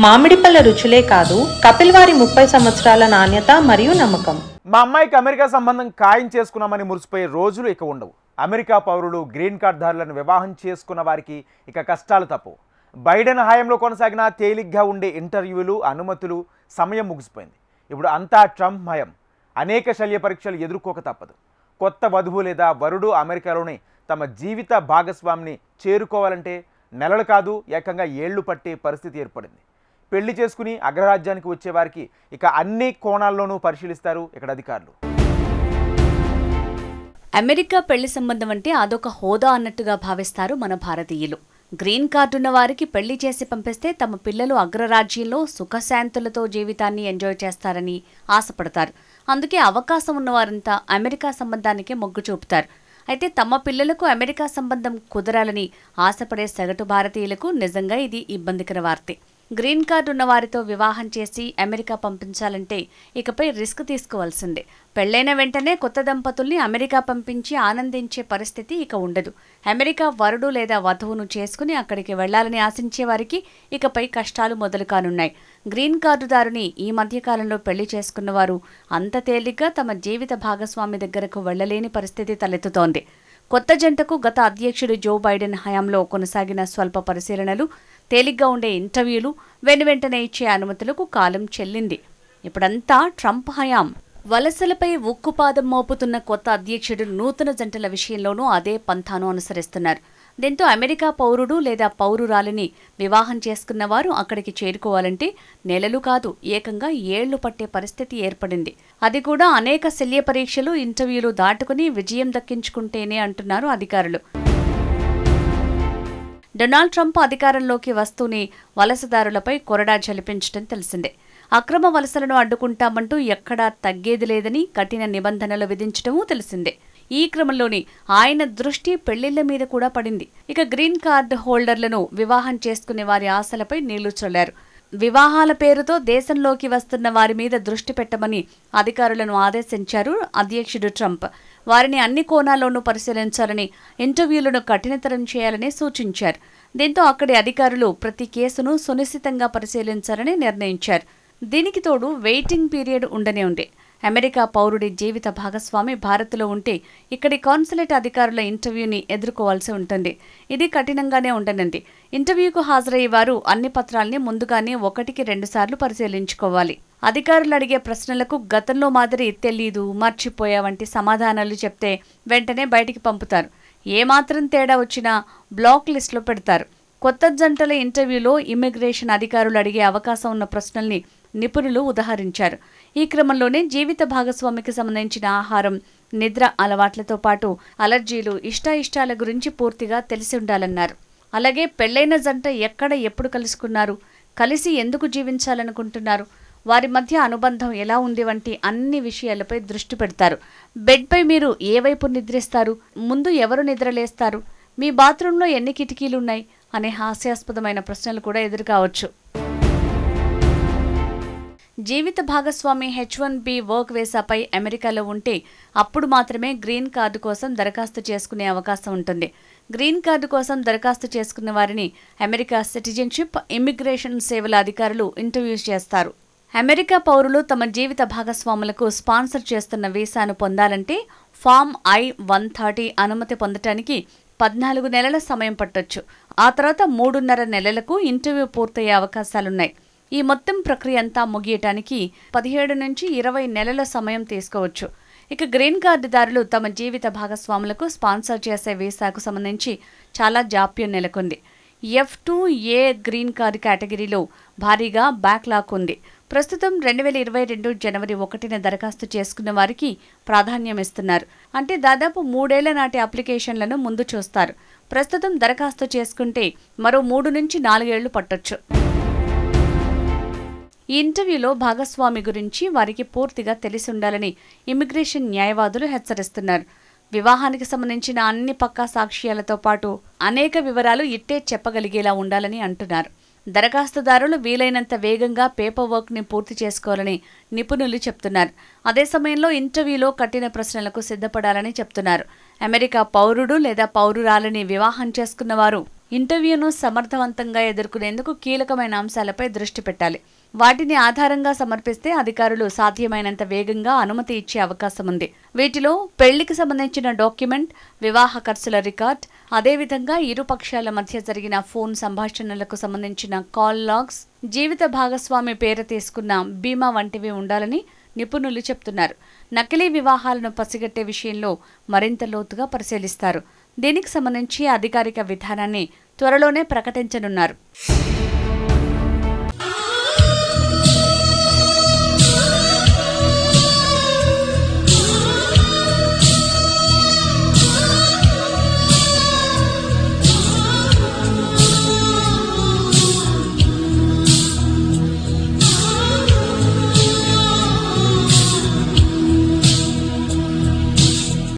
మామిడి పళ్ళ రుచులే కాదు, కపిల్ వారి 30 సంవత్సరాల నాణ్యత మరియు నమ్మకం. మా అమ్మాయికి అమెరికా సంబంధం ఖాయం చేసుకున్నామని మురిసిపోయే రోజులు ఇక ఉండవు. అమెరికా పౌరులు, గ్రీన్ కార్డుదారులను వివాహం చేసుకున్న వారికి ఇక కష్టాలు తప్పవు. బైడెన్ హయాంలో కొనసాగిన తేలిగ్గా ఉండే ఇంటర్వ్యూలు, అనుమతులు సమయం ముగిసిపోయింది. ఇప్పుడు అంతా ట్రంప్ మయం. అనేక శల్య పరీక్షలు ఎదుర్కోక తప్పదు. కొత్త వధువు లేదా వరుడు అమెరికాలోనే తమ జీవిత భాగస్వామిని చేరుకోవాలంటే నెలలు కాదు, ఏకంగా ఏళ్లు పట్టే పరిస్థితి ఏర్పడింది. పెళ్లి చేసుకుని అగ్రరాజ్యానికి వచ్చేవారికి ఇక అన్ని కోణాల్లోనూ పరిశీలిస్తారు ఇక్కడ అధికారులు. అమెరికా పెళ్లి సంబంధం అంటే అదొక హోదా అన్నట్టుగా భావిస్తారు మన భారతీయులు. గ్రీన్ కార్డున్న వారికి పెళ్లి చేసి పంపిస్తే తమ పిల్లలు అగ్రరాజ్యంలో సుఖశాంతులతో జీవితాన్ని ఎంజాయ్ చేస్తారని ఆశపడతారు. అందుకే అవకాశం ఉన్నవారంతా అమెరికా సంబంధానికే మొగ్గు చూపుతారు. అయితే తమ పిల్లలకు అమెరికా సంబంధం కుదరాలని ఆశపడే సగటు భారతీయులకు నిజంగా ఇది ఇబ్బందికర వార్తే. గ్రీన్ కార్డు ఉన్న వారితో వివాహం చేసి అమెరికా పంపించాలంటే ఇకపై రిస్క్ తీసుకోవాల్సిందే. పెళ్లైన వెంటనే కొత్త దంపతుల్ని అమెరికా పంపించి ఆనందించే పరిస్థితి ఇక ఉండదు. అమెరికా వరుడు లేదా వధువును చేసుకుని అక్కడికి వెళ్లాలని ఆశించే వారికి ఇకపై కష్టాలు మొదలు కానున్నాయి. గ్రీన్ కార్డుదారుని ఈ మధ్యకాలంలో పెళ్లి చేసుకున్న వారు అంత తేలిగ్గా తమ జీవిత భాగస్వామి దగ్గరకు వెళ్లలేని పరిస్థితి తలెత్తుతోంది. కొత్త జంటకు గత అధ్యక్షుడు జో బైడెన్ హయాంలో కొనసాగిన స్వల్ప పరిశీలనలు, తేలిగ్గా ఉండే ఇంటర్వ్యూలు, వెనువెంటనే ఇచ్చే అనుమతులకు కాలం చెల్లింది. ఇప్పుడంతా ట్రంప్ హయాం. వలసలపై ఉక్కుపాదం మోపుతున్న కొత్త అధ్యక్షుడు నూతన జంటల విషయంలోనూ అదే పంథాను అనుసరిస్తున్నారు. దీంతో అమెరికా పౌరుడు లేదా పౌరురాలిని వివాహం చేసుకున్న వారు అక్కడికి చేరుకోవాలంటే నెలలు కాదు, ఏకంగా ఏళ్లు పట్టే పరిస్థితి ఏర్పడింది. అది కూడా అనేక శల్య పరీక్షలు, ఇంటర్వ్యూలు దాటుకుని విజయం దక్కించుకుంటేనే అంటున్నారు అధికారులు. డొనాల్డ్ ట్రంప్ అధికారంలోకి వస్తూనే వలసదారులపై కొరడా జలిపించడం తెలిసిందే. అక్రమ వలసలను అడ్డుకుంటామంటూ ఎక్కడా తగ్గేది లేదని కఠిన నిబంధనలు విధించడమూ తెలిసిందే. ఈ క్రమంలోనే ఆయన దృష్టి పెళ్లిళ్ల మీద కూడా పడింది. ఇక గ్రీన్ కార్డు హోల్డర్లను వివాహం చేసుకునే వారి ఆశలపై నీళ్లు చల్లారు. వివాహాల పేరుతో దేశంలోకి వస్తున్న వారి మీద దృష్టి పెట్టమని అధికారులను ఆదేశించారు అధ్యక్షుడు ట్రంప్. వారిని అన్ని కోణాల్లోనూ పరిశీలించాలని, ఇంటర్వ్యూలను కఠినతరం చేయాలని సూచించారు. దీంతో అక్కడి అధికారులు ప్రతి కేసును సునిశ్చితంగా పరిశీలించాలని నిర్ణయించారు. దీనికి తోడు వెయిటింగ్ పీరియడ్ ఉండనే ఉంది. అమెరికా పౌరుడి జీవిత భాగస్వామి భారత్లో ఉంటే ఇక్కడి కాన్సులేట్ అధికారుల ఇంటర్వ్యూని ఎదుర్కోవాల్సి ఉంటుంది. ఇది కఠినంగానే ఉండనుంది. ఇంటర్వ్యూకు హాజరయ్యే వారు అన్ని పత్రాల్ని ముందుగానే 1-2 సార్లు పరిశీలించుకోవాలి. అధికారులు అడిగే ప్రశ్నలకు గతంలో మాదిరి తెలీదు, మర్చిపోయా వంటి సమాధానాలు చెప్తే వెంటనే బయటికి పంపుతారు. ఏమాత్రం తేడా వచ్చినా బ్లాక్ లిస్టులో పెడతారు. కొత్త జంటల ఇంటర్వ్యూలో ఇమ్మిగ్రేషన్ అధికారులు అడిగే అవకాశం ఉన్న ప్రశ్నల్ని నిపుణులు ఉదహరించారు. ఈ క్రమంలోనే జీవిత భాగస్వామికి సంబంధించిన ఆహారం, నిద్ర అలవాట్లతో పాటు అలర్జీలు, ఇష్టాయిష్టాల గురించి పూర్తిగా తెలిసి ఉండాలన్నారు. అలాగే పెళ్లైన జంట ఎక్కడ, ఎప్పుడు కలుసుకున్నారు, కలిసి ఎందుకు జీవించాలనుకుంటున్నారు, వారి మధ్య అనుబంధం ఎలా ఉంది వంటి అన్ని విషయాలపై దృష్టి పెడతారు. బెడ్పై మీరు ఏ వైపు నిద్రిస్తారు, ముందు ఎవరు నిద్రలేస్తారు, మీ బాత్రూంలో ఎన్ని కిటికీలున్నాయి అనే హాస్యాస్పదమైన ప్రశ్నలు కూడా ఎదురుకావచ్చు. జీవిత భాగస్వామి H-1B వర్క్ వీసాపై అమెరికాలో ఉంటే అప్పుడు మాత్రమే గ్రీన్ కార్డు కోసం దరఖాస్తు చేసుకునే అవకాశం ఉంటుంది. గ్రీన్ కార్డు కోసం దరఖాస్తు చేసుకున్న వారిని అమెరికా సిటిజన్షిప్, ఇమ్మిగ్రేషన్ సేవల అధికారులు ఇంటర్వ్యూస్ చేస్తారు. అమెరికా పౌరులు తమ జీవిత భాగస్వాములకు స్పాన్సర్ చేస్తున్న వీసాను పొందాలంటే ఫామ్ I-130 అనుమతి పొందటానికి 14 నెలల సమయం పట్టొచ్చు. ఆ తర్వాత 3.5 నెలలకు ఇంటర్వ్యూ పూర్తయ్యే అవకాశాలున్నాయి. ఈ మొత్తం ప్రక్రియ అంతా ముగియటానికి 17 నుంచి 20 నెలల సమయం తీసుకోవచ్చు. ఇక గ్రీన్ కార్డుదారులు తమ జీవిత భాగస్వాములకు స్పాన్సర్ చేసే వీసాకు సంబంధించి చాలా జాప్యం నెలకొంది. F-2A గ్రీన్ కార్డు కేటగిరీలో భారీగా బ్యాక్లాక్ ఉంది. ప్రస్తుతం 2022 జనవరి 1న దరఖాస్తు చేసుకున్న వారికి ప్రాధాన్యం ఇస్తున్నారు. అంటే దాదాపు 3 ఏళ్ల నాటి అప్లికేషన్లను ముందు చూస్తారు. ప్రస్తుతం దరఖాస్తు చేసుకుంటే మరో 3 నుంచి 4 ఏళ్లు పట్టొచ్చు. ఈ ఇంటర్వ్యూలో భాగస్వామి గురించి వారికి పూర్తిగా తెలిసి ఉండాలని ఇమ్మిగ్రేషన్ న్యాయవాదులు హెచ్చరిస్తున్నారు. వివాహానికి సంబంధించిన అన్ని పక్కా సాక్ష్యాలతో పాటు అనేక వివరాలు ఇట్టే చెప్పగలిగేలా ఉండాలని అంటున్నారు. దరఖాస్తుదారులు వీలైనంత వేగంగా పేపర్ వర్క్ని పూర్తి చేసుకోవాలని నిపుణులు చెప్తున్నారు. అదే సమయంలో ఇంటర్వ్యూలో కఠిన ప్రశ్నలకు సిద్ధపడాలని చెప్తున్నారు. అమెరికా పౌరుడు లేదా పౌరురాలని వివాహం చేసుకున్నవారు ఇంటర్వ్యూను సమర్థవంతంగా ఎదుర్కొనేందుకు కీలకమైన అంశాలపై దృష్టి పెట్టాలి. వాటిని ఆధారంగా సమర్పిస్తే అధికారులు సాధ్యమైనంత వేగంగా అనుమతి ఇచ్చే అవకాశం ఉంది. వీటిలో పెళ్లికి సంబంధించిన డాక్యుమెంట్, వివాహ ఖర్చుల రికార్డ్, అదేవిధంగా ఇరు పక్షాల మధ్య జరిగిన ఫోన్ సంభాషణలకు సంబంధించిన కాల్ లాగ్స్, జీవిత భాగస్వామి పేరు తీసుకున్న బీమా వంటివి ఉండాలని నిపుణులు చెప్తున్నారు. నకిలీ వివాహాలను పసిగట్టే విషయంలో మరింత లోతుగా పరిశీలిస్తారు. దీనికి సంబంధించి అధికారిక విధానాన్ని త్వరలోనే ప్రకటించనున్నారు.